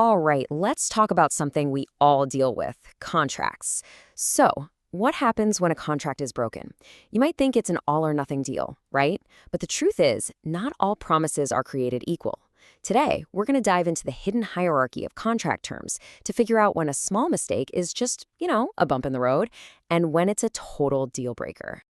All right, let's talk about something we all deal with, contracts. So, what happens when a contract is broken? You might think it's an all or nothing deal, right? But the truth is, not all promises are created equal. Today, we're going to dive into the hidden hierarchy of contract terms to figure out when a small mistake is just, a bump in the road, and when it's a total deal breaker.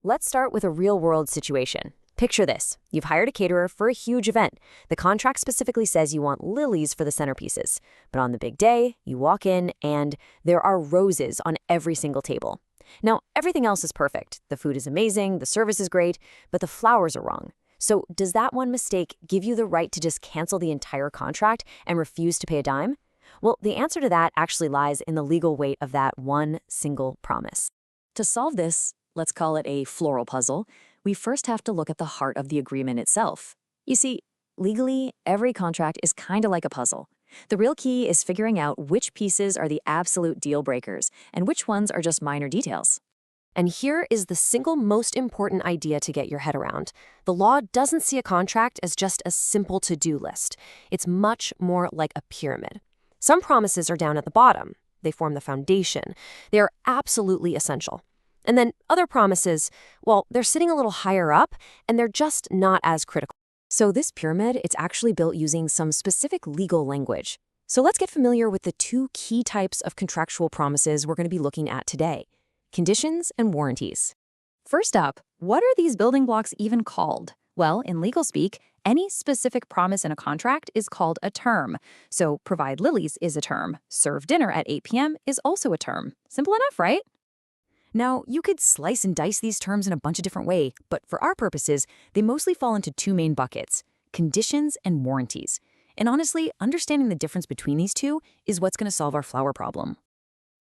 Let's start with a real-world situation. Picture this. You've hired a caterer for a huge event. The contract specifically says you want lilies for the centerpieces. But on the big day, you walk in and there are roses on every single table. Now, everything else is perfect. The food is amazing, the service is great, but the flowers are wrong. So does that one mistake give you the right to just cancel the entire contract and refuse to pay a dime? Well, the answer to that actually lies in the legal weight of that one single promise. To solve this, let's call it a floral puzzle, we first have to look at the heart of the agreement itself. You see, legally, every contract is kind of like a puzzle. The real key is figuring out which pieces are the absolute deal breakers and which ones are just minor details. And here is the single most important idea to get your head around. The law doesn't see a contract as just a simple to-do list. It's much more like a pyramid. Some promises are down at the bottom. They form the foundation. They are absolutely essential. And then other promises, well, they're sitting a little higher up, and they're just not as critical. So this pyramid, it's actually built using some specific legal language. So let's get familiar with the two key types of contractual promises we're going to be looking at today: conditions and warranties. First up, what are these building blocks even called? Well, in legal speak, any specific promise in a contract is called a term. So provide lilies is a term. Serve dinner at 8 p.m. is also a term. Simple enough, right? Now, you could slice and dice these terms in a bunch of different ways, but for our purposes, they mostly fall into two main buckets: conditions and warranties. And honestly, understanding the difference between these two is what's going to solve our flower problem.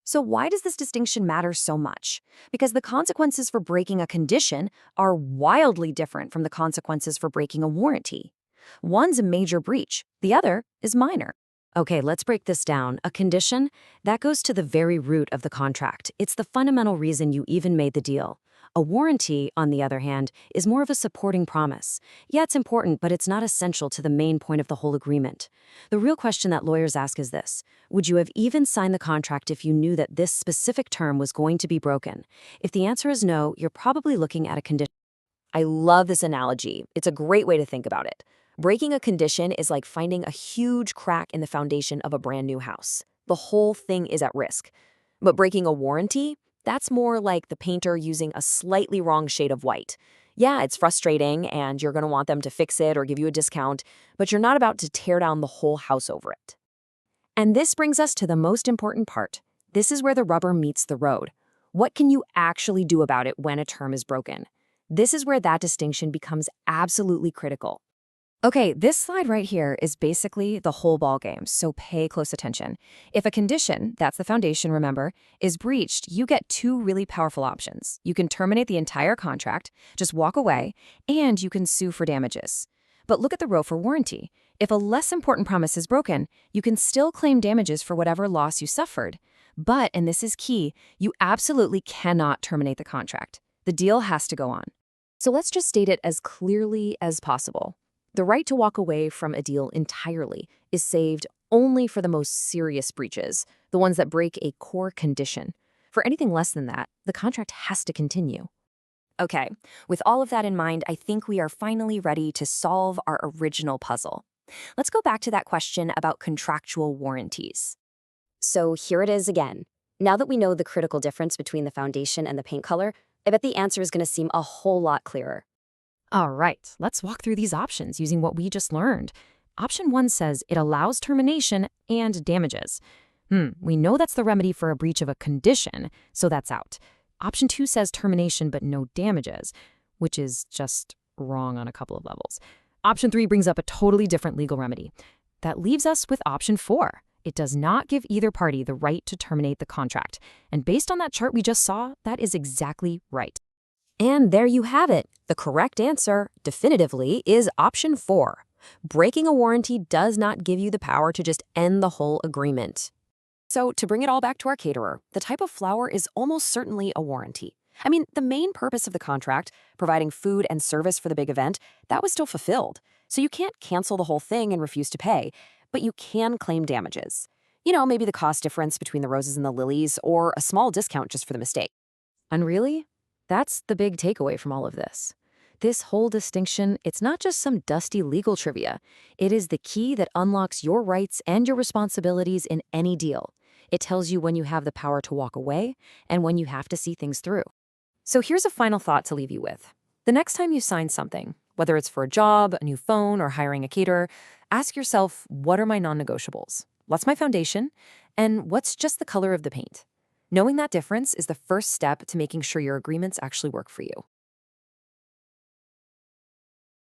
So why does this distinction matter so much? Because the consequences for breaking a condition are wildly different from the consequences for breaking a warranty. One's a major breach, the other is minor. Okay, let's break this down. A condition, that goes to the very root of the contract. It's the fundamental reason you even made the deal. A warranty, on the other hand, is more of a supporting promise. Yeah, it's important, but it's not essential to the main point of the whole agreement. The real question that lawyers ask is this: would you have even signed the contract if you knew that this specific term was going to be broken? If the answer is no, you're probably looking at a condition. I love this analogy. It's a great way to think about it. Breaking a condition is like finding a huge crack in the foundation of a brand new house. The whole thing is at risk. But breaking a warranty, that's more like the painter using a slightly wrong shade of white. Yeah, it's frustrating and you're going to want them to fix it or give you a discount, but you're not about to tear down the whole house over it. And this brings us to the most important part. This is where the rubber meets the road. What can you actually do about it when a term is broken? This is where that distinction becomes absolutely critical. Okay, this slide right here is basically the whole ballgame, so pay close attention. If a condition, that's the foundation, remember, is breached, you get two really powerful options. You can terminate the entire contract, just walk away, and you can sue for damages. But look at the row for warranty. If a less important promise is broken, you can still claim damages for whatever loss you suffered. But, and this is key, you absolutely cannot terminate the contract. The deal has to go on. So let's just state it as clearly as possible. The right to walk away from a deal entirely is saved only for the most serious breaches, the ones that break a core condition. For anything less than that, the contract has to continue. Okay, with all of that in mind, I think we are finally ready to solve our original puzzle. Let's go back to that question about contractual warranties. So here it is again. Now that we know the critical difference between the foundation and the paint color, I bet the answer is going to seem a whole lot clearer. All right, let's walk through these options using what we just learned. Option 1 says it allows termination and damages. We know that's the remedy for a breach of a condition, so that's out. Option 2 says termination but no damages, which is just wrong on a couple of levels. Option 3 brings up a totally different legal remedy. That leaves us with option 4. It does not give either party the right to terminate the contract. And based on that chart we just saw, that is exactly right. And there you have it. The correct answer, definitively, is option 4. Breaking a warranty does not give you the power to just end the whole agreement. So to bring it all back to our caterer, the type of flower is almost certainly a warranty. I mean, the main purpose of the contract, providing food and service for the big event, that was still fulfilled. So you can't cancel the whole thing and refuse to pay. but you can claim damages. Maybe the cost difference between the roses and the lilies, or a small discount just for the mistake. And really, that's the big takeaway from all of this. This whole distinction, it's not just some dusty legal trivia. It is the key that unlocks your rights and your responsibilities in any deal. It tells you when you have the power to walk away and when you have to see things through. So here's a final thought to leave you with. The next time you sign something, whether it's for a job, a new phone, or hiring a caterer, ask yourself, what are my non-negotiables? What's my foundation? And what's just the color of the paint? Knowing that difference is the first step to making sure your agreements actually work for you.